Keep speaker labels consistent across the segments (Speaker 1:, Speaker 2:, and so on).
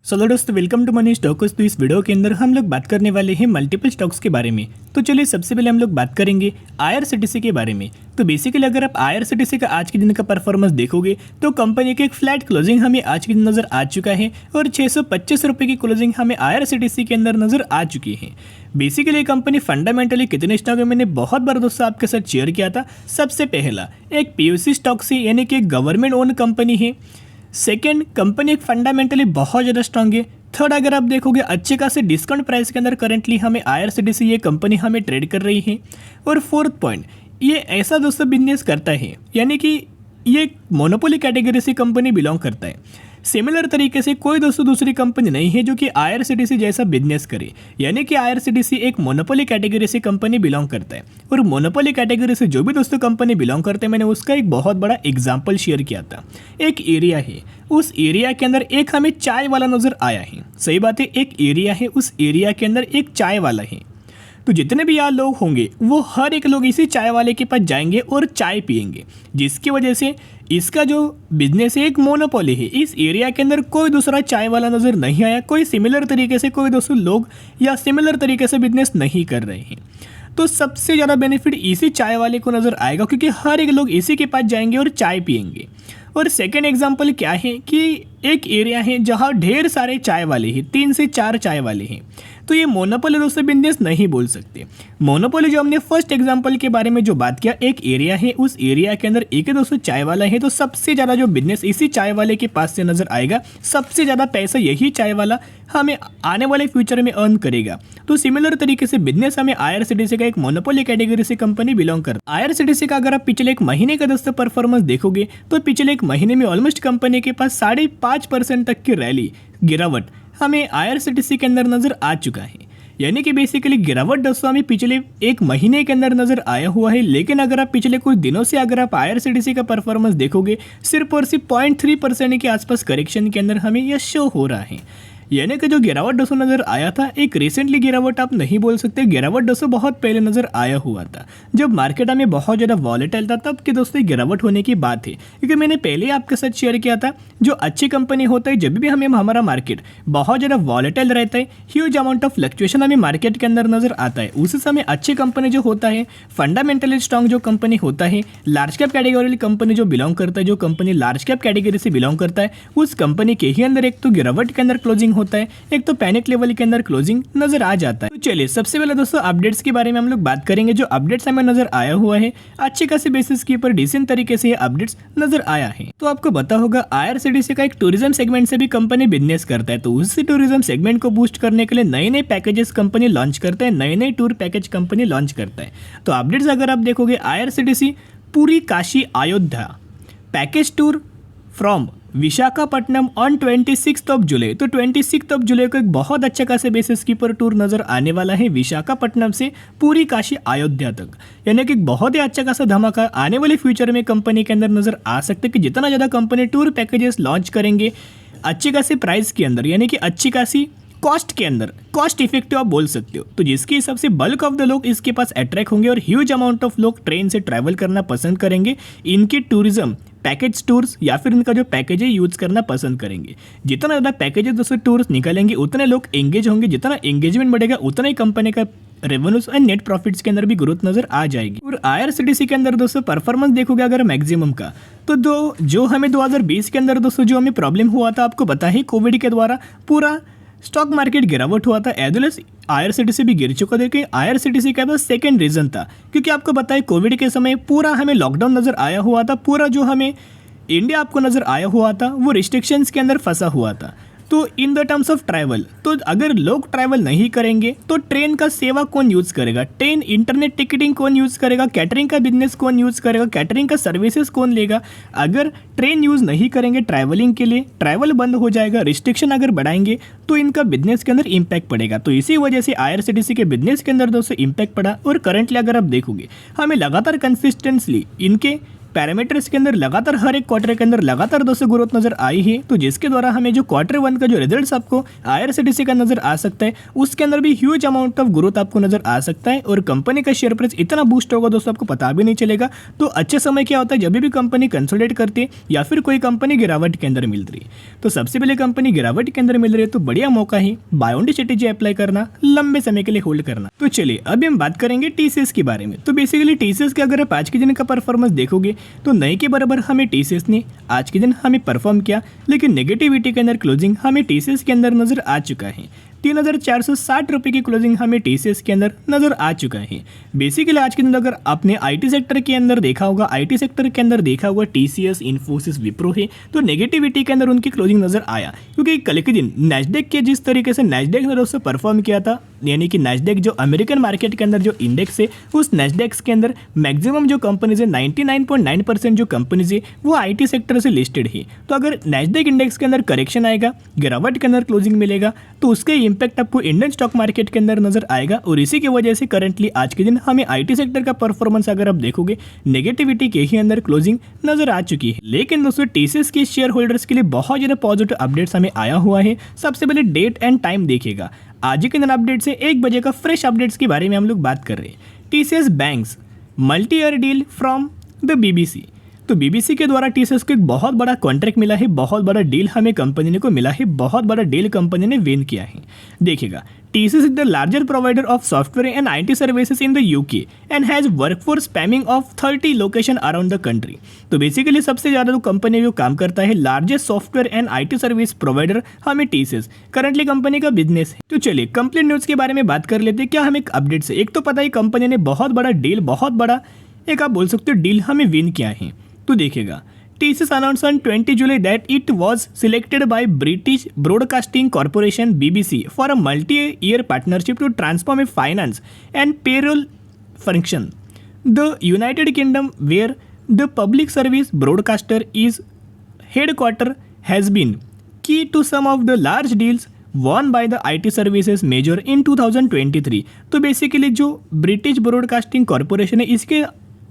Speaker 1: Hello दोस्तों, welcome to money stocks. तो इस वीडियो के अंदर हम लोग बात करने वाले हैं मल्टीपल स्टॉक्स के बारे में। तो चलिए सबसे पहले हम लोग बात करेंगे आईआरसीटीसी के बारे में। तो बेसिकली अगर आप आईआरसीटीसी का आज के दिन का परफॉर्मेंस देखोगे तो कंपनी की एक फ्लैट क्लोजिंग हमें आज के दिन नजर आ चुका है और 625 रुपये की क्लोजिंग हमें आईआरसीटीसी के अंदर नजर आ चुकी है। बेसिकली कंपनी फंडामेंटली कितने स्टॉक है मैंने बहुत बार दोस्तों आपके साथ शेयर किया था। सबसे पहला एक पीयूसी स्टॉक से, यानी कि गवर्नमेंट ओन कंपनी है। सेकेंड, कंपनी एक फंडामेंटली बहुत ज़्यादा स्ट्रांग है। थर्ड, अगर आप देखोगे अच्छे खासे डिस्काउंट प्राइस के अंदर करंटली हमें आईआरसीटीसी ये कंपनी हमें ट्रेड कर रही है। और फोर्थ पॉइंट, ये ऐसा दोस्तों बिजनेस करता है, यानी कि ये मोनोपोली कैटेगरी से कंपनी बिलोंग करता है। सिमिलर तरीके से कोई दोस्तों दूसरी कंपनी नहीं है जो कि आईआरसीटीसी जैसा बिजनेस करे, यानी कि आईआरसीटीसी एक मोनोपोली कैटेगरी से कंपनी बिलोंग करता है। और मोनोपोली कैटेगरी से जो भी दोस्तों कंपनी बिलोंग करते हैं, मैंने उसका एक बहुत बड़ा एग्जाम्पल शेयर किया था। एक एरिया है, उस एरिया के अंदर एक हमें चाय वाला नज़र आया है। सही बात है, एक एरिया है, उस एरिया के अंदर एक चाय वाला है। तो जितने भी यहाँ लोग होंगे वो हर एक लोग इसी चाय वाले के पास जाएंगे और चाय पियेंगे, जिसकी वजह से इसका जो बिजनेस है एक मोनोपोली है। इस एरिया के अंदर कोई दूसरा चाय वाला नज़र नहीं आया, कोई सिमिलर तरीके से कोई दोस्तों लोग या सिमिलर तरीके से बिजनेस नहीं कर रहे हैं। तो सबसे ज़्यादा बेनिफिट इसी चाय वाले को नज़र आएगा, क्योंकि हर एक लोग इसी के पास जाएंगे और चाय पियेंगे। और सेकेंड एग्जाम्पल क्या है कि एक एरिया है जहाँ ढेर सारे चाय वाले हैं, 3 से 4 चाय वाले हैं। तो ये मोनोपोली दोस्तों बिजनेस नहीं बोल सकते। मोनोपोली जो हमने फर्स्ट एग्जांपल के बारे में जो बात किया, एक एरिया है, उस एरिया के अंदर एक ही दोस्तों चाय वाला है, तो सबसे ज़्यादा जो बिजनेस इसी चाय वाले के पास से नजर आएगा, सबसे ज़्यादा पैसा यही चाय वाला हमें आने वाले फ्यूचर में अर्न करेगा। तो सिमिलर तरीके से बिजनेस हमें आईआरसीटीसी का एक मोनोपोली कैटेगरी से कंपनी बिलोंग करता है। आईआरसीटीसी का अगर आप पिछले एक महीने का दोस्तों परफॉर्मेंस देखोगे तो पिछले एक महीने में ऑलमोस्ट कंपनी के पास 5.5% तक की रैली गिरावट हमें आईआरसीटीसी के अंदर नजर आ चुका है। यानी कि बेसिकली गिरावट दोस्तों हमें पिछले एक महीने के अंदर नजर आया हुआ है। लेकिन अगर आप पिछले कुछ दिनों से अगर आप आईआरसीटीसी का परफॉर्मेंस देखोगे, सिर्फ और सिर्फ 0.3% के आसपास करेक्शन के अंदर हमें यह शो हो रहा है। यानी कि जो गिरावट दोस्तों नज़र आया था, एक रिसेंटली गिरावट आप नहीं बोल सकते, गिरावट दोस्तों बहुत पहले नज़र आया हुआ था। जब मार्केट में बहुत ज़्यादा वॉलेटाइल था तब कि दोस्तों गिरावट होने की बात है। क्योंकि मैंने पहले ही आपके साथ शेयर किया था, जो अच्छी कंपनी होता है, जब भी हमें हमारा मार्केट बहुत ज़्यादा वॉलेटाइल रहता है, ह्यूज अमाउंट ऑफ फ्लक्चुएशन हमें मार्केट के अंदर नज़र आता है, उस समय अच्छी कंपनी जो होता है, फंडामेंटली स्ट्रॉन्ग जो कंपनी होता है, लार्ज कैप कैटेगरी कंपनी जो बिलोंग करता है, जो कंपनी लार्ज कैप कैटेगरी से बिलोंग करता है, उस कंपनी के ही अंदर एक तो गिरावट के अंदर क्लोजिंग होता है, एक तो पैनिक लेवल के अंदर क्लोजिंग नजर आ जाता है। तो चलिए सबसे पहले दोस्तों अपडेट्स के बारे में हम लोग बात करेंगे। जो अपडेट्स हमें नजर आया हुआ है, अच्छे खासे बेसिस के ऊपर डिसेंट तरीके से ये अपडेट्स नजर आया है। तो आपको पता होगा आईआरसीटीसी का एक टूरिज्म सेगमेंट से भी कंपनी बिजनेस करता है। तो उसी टूरिज्म सेगमेंट को बूस्ट करने के लिए नए नए पैकेजेस कंपनी लॉन्च करता है, नए नए टूर पैकेज कंपनी लॉन्च करता है। तो अपडेट्स अगर आप देखोगे, आईआरसीटीसी पूरी Kashi Ayodhya package tour from Visakhapatnam on 26 जुलाई। तो 26 जुलाई को एक बहुत अच्छा खासे बेसिस की पर टूर नजर आने वाला है विशाखापट्टनम से पूरी काशी अयोध्या तक। यानी कि बहुत ही अच्छा खासा धमाका आने वाले फ्यूचर में कंपनी के अंदर नजर आ सकते हैं कि जितना ज़्यादा कंपनी टूर पैकेजेस लॉन्च करेंगे अच्छी खासी प्राइस के अंदर, यानी कि अच्छी खासी कॉस्ट के अंदर, कॉस्ट इफेक्टिव आप बोल सकते हो, तो जिसके हिसाब से बल्क ऑफ द लोग इसके पास अट्रैक्ट होंगे और ह्यूज अमाउंट ऑफ लोग ट्रेन से ट्रैवल करना पसंद करेंगे, इनके टूरिज्म पैकेज टूर्स या फिर इनका जो पैकेज है यूज़ करना पसंद करेंगे। जितना ज़्यादा पैकेजेस दोस्तों टूर्स निकलेंगे उतने लोग एंगेज होंगे, जितना एंगेजमेंट बढ़ेगा उतना ही कंपनी का रेवेन्यूज एंड नेट प्रॉफिट्स के अंदर भी ग्रोथ नजर आ जाएगी। और आईआरसीटीसी के अंदर दोस्तों परफॉर्मेंस देखोगे अगर मैक्सिमम का, तो जो हमें 2020 के अंदर दोस्तों जो हमें प्रॉब्लम हुआ था, आपको पता है कोविड के द्वारा पूरा स्टॉक मार्केट गिरावट हुआ था, एज वेल एज आईआरसीटीसी भी गिर चुका था। कि आईआरसीटीसी का बस सेकेंड रीजन था, क्योंकि आपको पता है कोविड के समय पूरा हमें लॉकडाउन नजर आया हुआ था, पूरा जो हमें इंडिया आपको नजर आया हुआ था वो रिस्ट्रिक्शंस के अंदर फंसा हुआ था। तो in the terms of travel, तो अगर लोग ट्रैवल नहीं करेंगे तो ट्रेन का सेवा कौन यूज़ करेगा, ट्रेन इंटरनेट टिकटिंग कौन यूज़ करेगा, कैटरिंग का बिजनेस कौन यूज़ करेगा, कैटरिंग का सर्विसेज कौन लेगा। अगर ट्रेन यूज़ नहीं करेंगे ट्रैवलिंग के लिए, ट्रैवल बंद हो जाएगा, रिस्ट्रिक्शन अगर बढ़ाएंगे तो इनका बिजनेस के अंदर इम्पैक्ट पड़ेगा। तो इसी वजह से आईआरसीटीसी के बिजनेस के अंदर दोस्तों इम्पैक्ट पड़ा। और करंटली अगर आप देखोगे हमें लगातार कंसिस्टेंटली इनके पैरामीटर्स के अंदर लगातार हर एक क्वार्टर के अंदर लगातार दोस्तों ग्रोथ नजर आई है, तो जिसके द्वारा हमें जो Q1 का जो रिजल्ट्स आपको IRCTC का नजर आ सकता है उसके अंदर भी ह्यूज अमाउंट ऑफ ग्रोथ आपको नजर आ सकता है और कंपनी का शेयर प्राइस इतना बूस्ट होगा दोस्तों आपको पता भी नहीं चलेगा। तो अच्छे समय क्या होता है, जब भी कंपनी कंसोलिडेट करती है या फिर कोई कंपनी गिरावट के अंदर मिल रही है, तो सबसे पहले कंपनी गिरावट के अंदर मिल रही है तो बढ़िया मौका है buy on D strategy apply करना, लंबे समय के लिए होल्ड करना। तो चलिए अभी हम बात करेंगे TCS के बारे में। तो बेसिकली TCS के अगर आप आज के दिन का परफॉर्मेंस देखोगे तो नए के बराबर हमें TCS ने आज के दिन हमें परफॉर्म किया, लेकिन नेगेटिविटी के अंदर क्लोजिंग हमें TCS के अंदर नजर आ चुका है। 3,460 रुपये की क्लोजिंग हमें TCS के अंदर नजर आ चुका है। बेसिकली आज के दिन अगर आपने IT सेक्टर के अंदर देखा होगा, IT सेक्टर के अंदर देखा हुआ TCS, इन्फोसिस, विप्रो है, तो नेगेटिविटी के अंदर उनकी क्लोजिंग नजर आया, क्योंकि कल के दिन नैस्डैक के जिस तरीके से नैस्डैक ने दोस्तों परफॉर्म किया था, यानी कि नैस्डैक जो अमेरिकन मार्केट के अंदर जो इंडेक्स है उस नैस्डैक के अंदर मैक्सिमम जो कंपनीज है 99.9% जो कंपनीज है वो IT सेक्टर से लिस्टेड है। तो अगर नैस्डैक इंडेक्स के अंदर करेक्शन आएगा, गिरावट के अंदर क्लोजिंग मिलेगा, तो उसके इंपैक्ट आपको इंडियन स्टॉक मार्केट के अंदर नजर आएगा और इसी की वजह से करंटली आज के दिन हमें IT सेक्टर का परफॉर्मेंस अगर आप देखोगे नेगेटिविटी के ही अंदर क्लोजिंग नजर आ चुकी है। लेकिन दोस्तों TCS के शेयर होल्डर्स के लिए बहुत ज़्यादा पॉजिटिव अपडेट्स हमें आया हुआ है। सबसे पहले डेट एंड टाइम देखिएगा, आज के दिन अपडेट से 1 बजे का फ्रेश अपडेट्स के बारे में हम लोग बात कर रहे हैं। TCS banks multi year deal from the BBC। तो BBC के द्वारा TCS को एक बहुत बड़ा कॉन्ट्रैक्ट मिला है, बहुत बड़ा डील हमें कंपनी को मिला है, बहुत बड़ा डील कंपनी ने विन किया है। देखिएगा, TCS is the largest provider of software and IT services in the UK and has workforce spamming of 30 location around the country. तो बेसिकली सबसे ज़्यादा जो कंपनी जो काम करता है largest software and IT service provider हमें TCS करंटली कंपनी का बिजनेस है। तो चलिए कंप्लीट न्यूज़ के बारे में बात कर लेते हैं। क्या हमें अपडेट से एक तो पता है कंपनी ने बहुत बड़ा डील, बहुत बड़ा एक आप बोल सकते हो डील हमें विन किया है। तो देखिएगा, TCS announced on 20 July that it was selected by British Broadcasting Corporation BBC for a multi-year partnership to transform a finance and payroll function. The United Kingdom, where the public service broadcaster is headquartered, has been key to some of the large deals won by the IT services major in 2023. तो basically जो British broadcasting corporation है इसके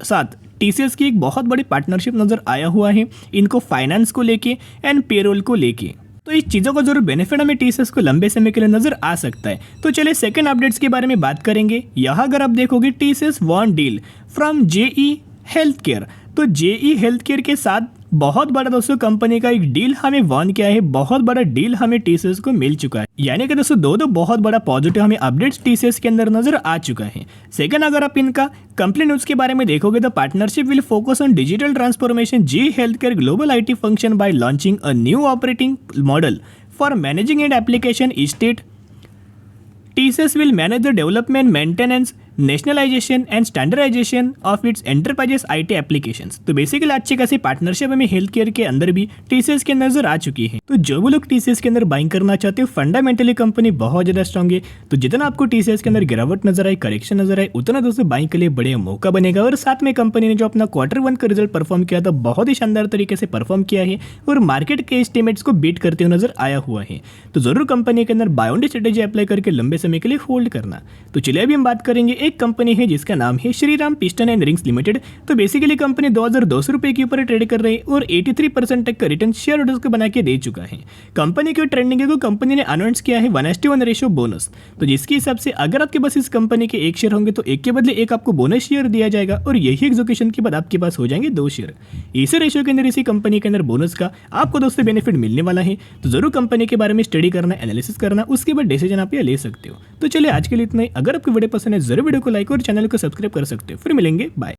Speaker 1: साथ TCS की एक बहुत बड़ी partnership नज़र आया हुआ है, इनको फाइनेंस को लेके एंड पेरोल को लेके। तो इस चीज़ों का जरूर बेनिफिट हमें TCS को लंबे समय के लिए नजर आ सकता है। तो चलिए सेकंड अपडेट्स के बारे में बात करेंगे। यहाँ अगर आप देखोगे TCS won deal from JE health care. तो JE हेल्थ केयर के साथ बहुत बड़ा दोस्तों कंपनी का एक डील हमें वॉन किया है, बहुत बड़ा डील हमें TCS को मिल चुका है। यानी कि दोस्तों दो बहुत बड़ा पॉजिटिव हमें अपडेट्स TCS के अंदर नजर आ चुका है। सेकंड, अगर आप इनका कंप्लीट न्यूज के बारे में देखोगे तो partnership will focus on digital transformation JE health care global IT function by launching a new operating model for managing and application state. TCS will manage the development, maintenance, nationalization and standardization of its enterprises IT applications. तो basically अच्छी खासी partnership हमें health care के अंदर भी TCS के नजर आ चुकी है। तो जो भी लोग TCS के अंदर बाइंग करना चाहते हो, फंडामेंटली कंपनी बहुत ज़्यादा स्ट्रॉन्ग है। तो जितना आपको TCS के अंदर गिरावट नजर आए, करेक्शन नजर आए, उतना दोस्तों बाइंग के लिए बढ़िया मौका बनेगा। और साथ में कंपनी ने जो अपना Q1 का रिजल्ट परफॉर्म किया था बहुत ही शानदार तरीके से परफॉर्म किया है और मार्केट के एस्टिमेट्स को बीट करते हुए नजर आया हुआ है। तो जरूर कंपनी के अंदर buy on D strategy apply करके लंबे समय के लिए होल्ड करना। तो चलिए अभी हम बात करेंगे एक कंपनी है जिसका नाम है Shriram piston and rings limited. तो बेसिकली कंपनी 2200 रुपए के ऊपर ट्रेड कर रही है और 83% तक का रिटर्न शेयर होल्डर्स को बना के दे चुका है। कंपनी की ट्रेंडिंग को कंपनी ने अनाउंस किया है 1:1 रेशियो बोनस। तो जिसके हिसाब से अगर आपके पास इस कंपनी के 1 शेयर होंगे तो 1 के बदले 1 आपको बोनस शेयर दिया जाएगा और यही एग्जीक्यूशन के बाद आपके पास हो जाएंगे 2 शेयर। इसी रेशियो के अंदर इसी कंपनी के अंदर बोनस का आपको दोस्तों बेनिफिट मिलने वाला है। तो जरूर कंपनी के बारे में स्टडी करना, एनालिसिस करना, उसके बाद डिसीजन आप ये ले सकते हो। तो चलिए आज के लिए इतना ही। अगर आपको वीडियो पसंद है जरूर वीडियो को लाइक और चैनल को सब्सक्राइब कर सकते हो। फिर मिलेंगे, बाय।